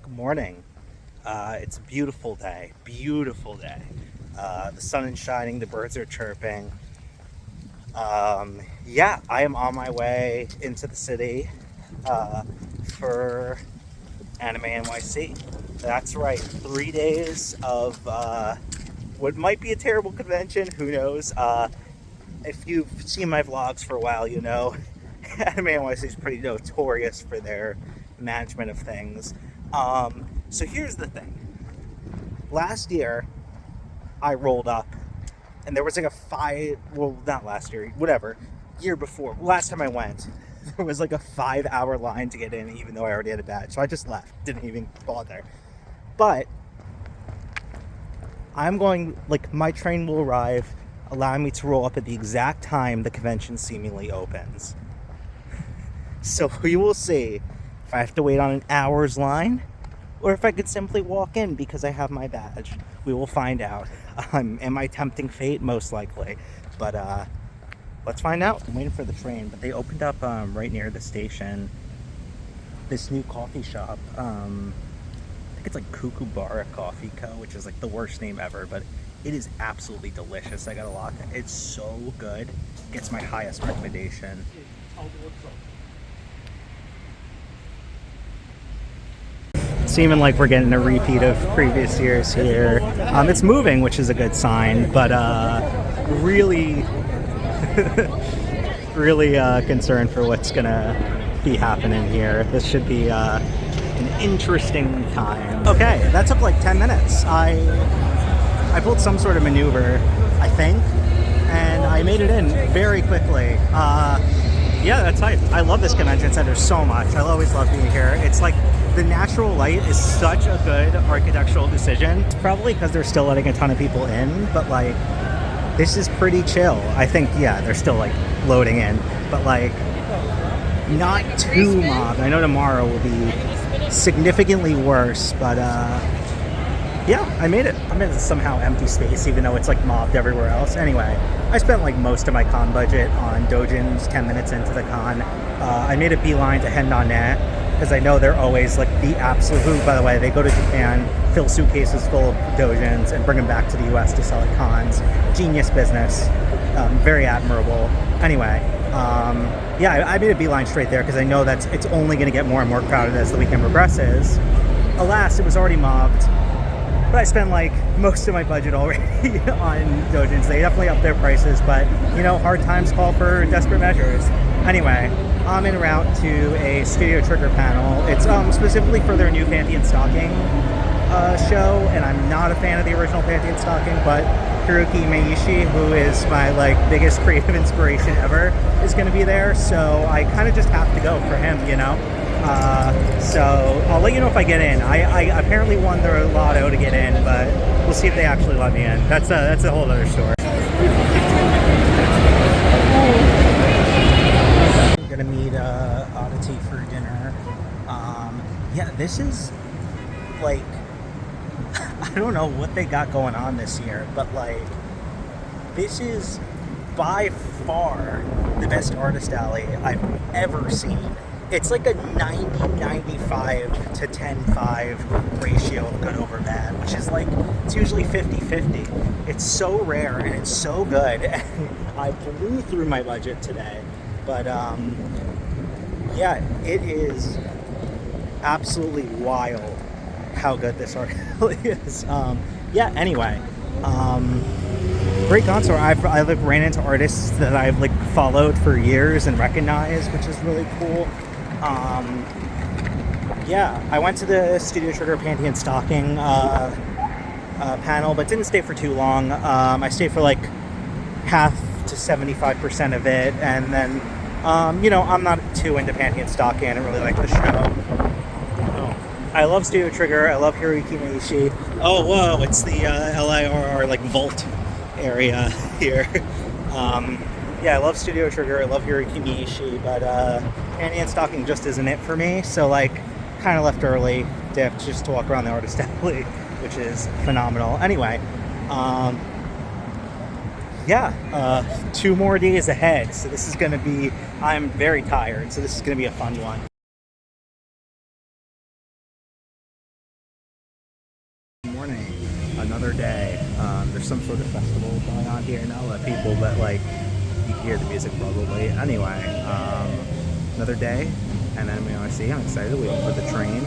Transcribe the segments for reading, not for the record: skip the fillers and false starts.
Good morning. It's a beautiful day. Beautiful day. The sun is shining. The birds are chirping. Yeah, I am on my way into the city for Anime NYC. That's right. 3 days of what might be a terrible convention. Who knows? If you've seen my vlogs for a while, you know Anime NYC is pretty notorious for their management of things. So here's the thing. Last year, I rolled up, and there was like not last year, whatever, year before, last time I went, there was like a 5-hour line to get in, even though I already had a badge. So I just left, didn't even bother. But my train will arrive, allowing me to roll up at the exact time the convention seemingly opens. So we will see if I have to wait on an hour's line or if I could simply walk in because I have my badge. We will find out. Am I tempting fate? Most likely. But let's find out. I'm waiting for the train, but they opened up right near the station this new coffee shop. I think it's like Kookaburra Coffee Co., which is like the worst name ever, but it is absolutely delicious. I got a latte. It's so good. Gets my highest recommendation. Seeming like we're getting a repeat of previous years here. It's moving, which is a good sign, but really, really concerned for what's gonna be happening here. This should be an interesting time. Okay, that took like 10 minutes. I pulled some sort of maneuver, I think, and I made it in very quickly. Yeah, that's hype. I love this convention center so much. I always love being here. It's like the natural light is such a good architectural decision. It's probably because they're still letting a ton of people in, but like this is pretty chill. I think, yeah, they're still like loading in, but like not too mobbed. I know tomorrow will be significantly worse, but yeah, I made it. I'm in a somehow empty space, even though it's like mobbed everywhere else. Anyway, I spent like most of my con budget on dojins 10 minutes into the con. I made a beeline to Hendanet because I know they're always like the absolute, by the way, they go to Japan, fill suitcases full of dojins and bring them back to the US to sell at cons. Genius business. Very admirable. Anyway, yeah, I made a beeline straight there because I know that it's only going to get more and more crowded as the weekend progresses. Alas, it was already mobbed. But I spent like most of my budget already on dojins. They definitely upped their prices, but you know, hard times call for desperate measures. Anyway, I'm en route to a Studio Trigger panel. It's specifically for their new Pantheon Stocking show, and I'm not a fan of the original Pantheon Stocking, but Hiroki Meishi, who is my like biggest creative inspiration ever, is going to be there, so I kind of just have to go for him, you know? So I'll let you know if I get in. I apparently won the lotto to get in, but we'll see if they actually let me in. That's a whole other story. I'm gonna meet Aditi for dinner. Yeah, this is like I don't know what they got going on this year, but like this is by far the best artist alley I've ever seen. It's like a 90-95 to 10-5 ratio of good over bad, which is like, it's usually 50-50. It's so rare and it's so good. And I blew through my budget today. But yeah, it is absolutely wild how good this art is. Yeah, anyway. Great concert. I've like ran into artists that I've like followed for years and recognized, which is really cool. Yeah, I went to the Studio Trigger Pantheon Stocking panel, but didn't stay for too long. I stayed for like half to 75% of it, and then, you know, I'm not too into Pantheon Stocking. I don't really like the show. I love Studio Trigger. I love Hiroki Meishi. Oh, whoa, it's the LIRR like vault area here. Yeah, I love Studio Trigger. I love Hiroki Meishi, but Pantheon Stocking just isn't it for me. So like, kind of left early, dipped just to walk around the artist alley, which is phenomenal. Anyway, yeah, 2 more days ahead. So this is going to be. I'm very tired, so this is going to be a fun one. some sort of festival going on here. Not a lot of people, but like you can hear the music probably. Anyway, another day, and then NYC. I'm excited. Waiting for the train.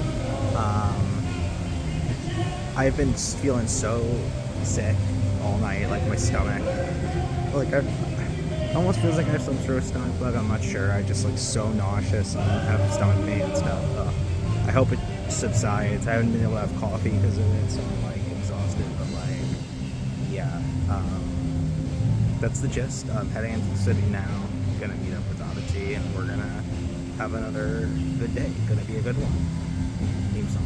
I've been feeling so sick all night, like my stomach. Like it almost feels like I have some sort of stomach bug. I'm not sure. I just like so nauseous and have stomach pain and stuff. I hope it subsides. I haven't been able to have coffee because of it, so I'm like exhausted. But like, yeah, that's the gist. I'm heading into the city now. Gonna meet up with Aditi, and we're gonna have another good day. Gonna be a good one. Theme song.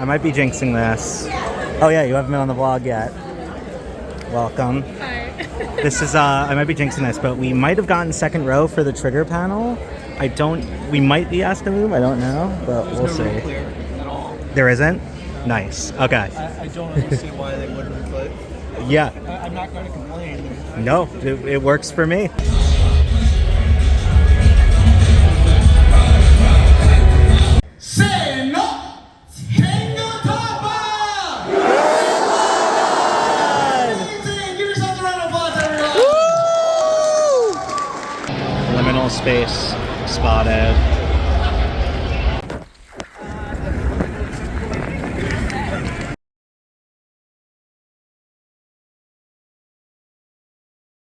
I might be jinxing this. Oh yeah, you haven't been on the vlog yet. Welcome. Hi. This is, I might be jinxing this, but we might have gotten second row for the trigger panel. We might be asked to move, I don't know, but we'll see. There's no room clear at all. There isn't? Nice, okay. I don't understand why they wouldn't, but Yeah, I'm not going to complain. no, it works for me. Say no! Liminal space spotted.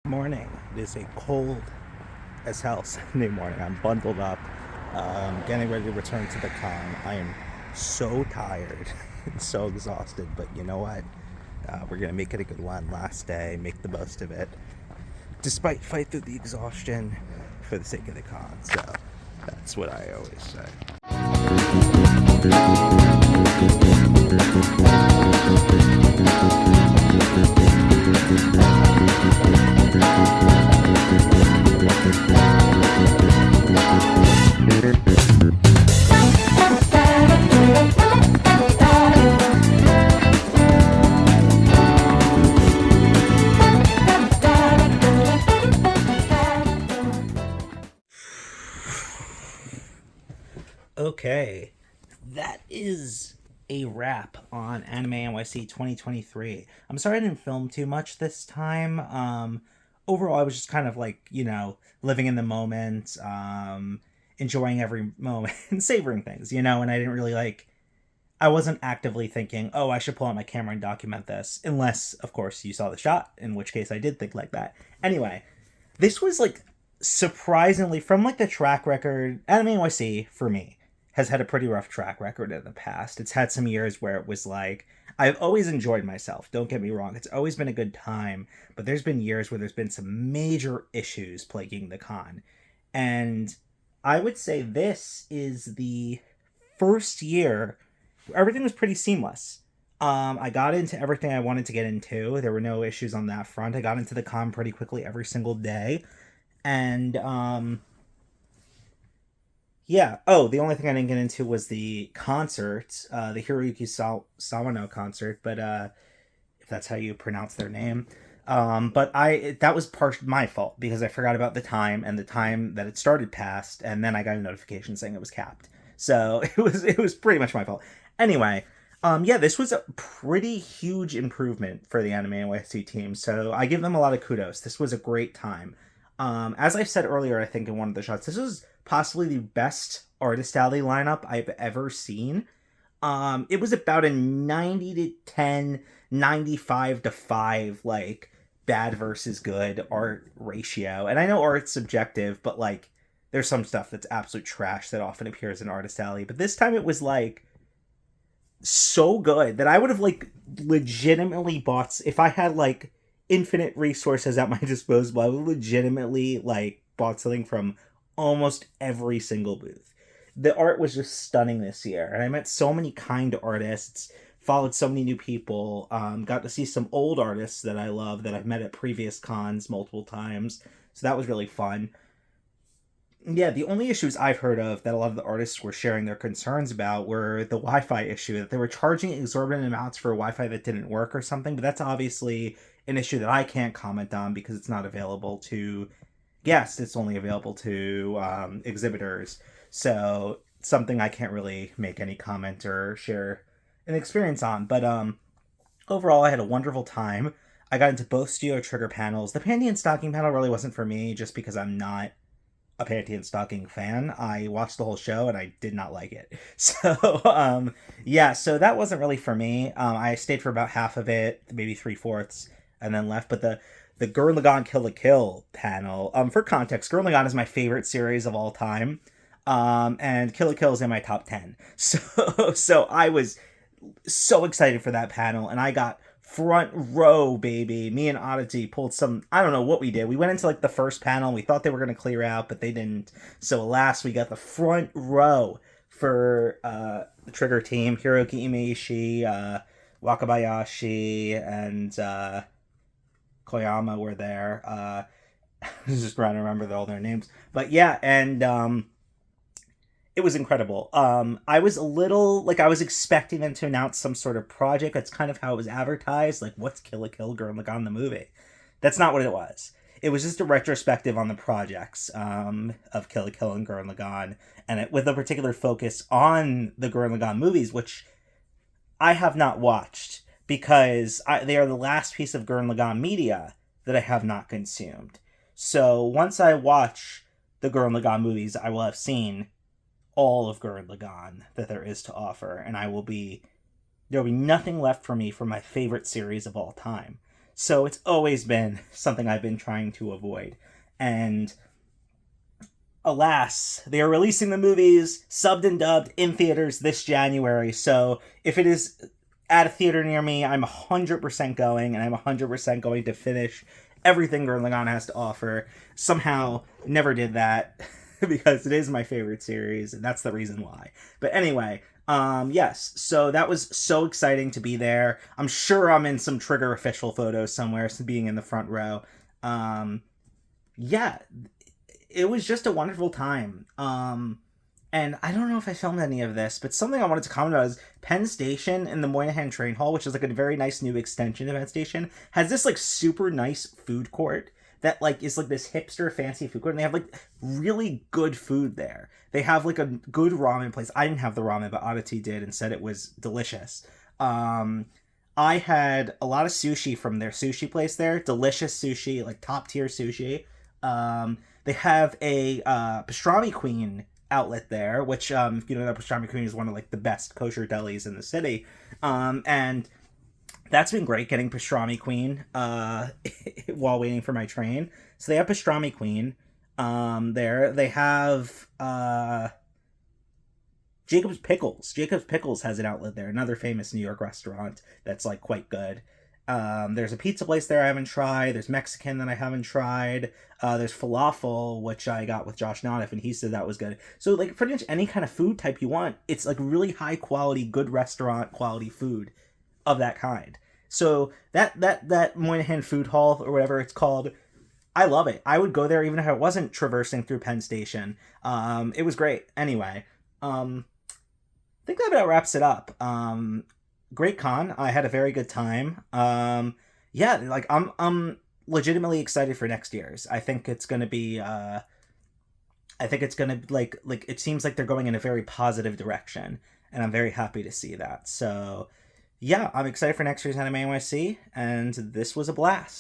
Morning. It is a cold as hell Sunday morning. I'm bundled up, getting ready to return to the con. I am so tired and so exhausted, but you know what? We're gonna make it a good one. Last day, make the most of it. Despite fight through the exhaustion for the sake of the con. So that's what I always say. Okay, that is a wrap on Anime NYC 2023. I'm sorry I didn't film too much this time. Overall, I was just kind of like, you know, living in the moment, enjoying every moment and savoring things, you know, and I didn't really I wasn't actively thinking, oh, I should pull out my camera and document this, unless, of course, you saw the shot, in which case I did think like that. Anyway, this was surprisingly, from the track record, Anime NYC, for me, has had a pretty rough track record in the past. It's had some years where it was I've always enjoyed myself, don't get me wrong. It's always been a good time, but there's been years where there's been some major issues plaguing the con. And I would say this is the first year where everything was pretty seamless. I got into everything I wanted to get into. There were no issues on that front. I got into the con pretty quickly every single day. And, Yeah. Oh, the only thing I didn't get into was the concert, the Sawano concert, but if that's how you pronounce their name. But that was my fault because I forgot about the time, and the time that it started passed, and then I got a notification saying it was capped. So it was pretty much my fault. Anyway, yeah, this was a pretty huge improvement for the Anime NYC team. So I give them a lot of kudos. This was a great time. As I said earlier, I think in one of the shots, this was possibly the best Artist Alley lineup I've ever seen. It was about a 90 to 10, 95 to 5, like, bad versus good art ratio. And I know art's subjective, but, like, there's some stuff that's absolute trash that often appears in Artist Alley. But this time it was, like, so good that I would have, like, legitimately bought... If I had, like, infinite resources at my disposal, I would legitimately, like, bought something from almost every single booth. The art was just stunning this year, and I met so many kind artists, followed so many new people, got to see some old artists that I love that I've met at previous cons multiple times, so that was really fun. Yeah, the only issues I've heard of that a lot of the artists were sharing their concerns about were the Wi-Fi issue, that they were charging exorbitant amounts for Wi-Fi that didn't work or something, but that's obviously an issue that I can't comment on because it's not available to guests, it's only available to exhibitors. So something I can't really make any comment or share an experience on. But overall, I had a wonderful time. I got into both Studio Trigger panels. The Panty and Stocking panel really wasn't for me just because I'm not a Panty and Stocking fan. I watched the whole show and I did not like it. So, yeah, so that wasn't really for me. I stayed for about half of it, maybe 3/4, and then left. But the Gurren Lagann Kill la Kill panel, for context, Gurren Lagann is my favorite series of all time. And Kill la Kill is in my top 10. So I was so excited for that panel, and I got front row, baby. Me and Aditi pulled some, I don't know what we did. We went into, like, the first panel, and we thought they were going to clear out, but they didn't. So alas, we got the front row for the Trigger team. Hiroki Imaishi, Wakabayashi, and Koyama were there. I was just trying to remember all their names. But yeah, and it was incredible. I was a little, like, I was expecting them to announce some sort of project. That's kind of how it was advertised. Like, what's Kill la Kill, Gurren Lagann the movie? That's not what it was. It was just a retrospective on the projects of Kill la Kill and Gurren Lagann, and with a particular focus on the Gurren Lagann movies, which I have not watched because they are the last piece of Gurren Lagann media that I have not consumed. So once I watch the Gurren Lagann movies, I will have seen all of Gurren Lagann that there is to offer, and there will be nothing left for me from my favorite series of all time. So it's always been something I've been trying to avoid. And alas, they are releasing the movies subbed and dubbed in theaters this January. So if it is at a theater near me, I'm 100% going, and I'm 100% going to finish everything Gurren Lagann has to offer. Somehow never did that. Because it is my favorite series, and that's the reason why. But anyway, yes, so that was so exciting to be there. I'm sure I'm in some Trigger official photos somewhere, so being in the front row. Yeah, it was just a wonderful time. And I don't know if I filmed any of this, but something I wanted to comment about is Penn Station in the Moynihan Train Hall, which is like a very nice new extension of Penn Station, has this like super nice food court that, like, is, like, this hipster fancy food court, and they have, like, really good food there. They have, like, a good ramen place. I didn't have the ramen, but Aditi did and said it was delicious. I had a lot of sushi from their sushi place there. Delicious sushi, like, top-tier sushi. They have a Pastrami Queen outlet there, which, if you know that, Pastrami Queen is one of, like, the best kosher delis in the city. And that's been great, getting Pastrami Queen while waiting for my train. So they have Pastrami Queen there. They have Jacob's Pickles. Jacob's Pickles has an outlet there, another famous New York restaurant that's, like, quite good. There's a pizza place there I haven't tried. There's Mexican that I haven't tried. There's falafel, which I got with Josh Noniff, and he said that was good. So, like, pretty much any kind of food type you want, it's, like, really high quality, good restaurant quality food of that kind. So that Moynihan Food Hall, or whatever it's called, I love it. I would go there even if I wasn't traversing through Penn Station. It was great. Anyway, I think that about wraps it up. Great con. I had a very good time. Yeah, like I'm legitimately excited for next year's. I think it's gonna be. I think it's gonna like it seems like they're going in a very positive direction, and I'm very happy to see that. So, yeah, I'm excited for next year's Anime NYC, and this was a blast.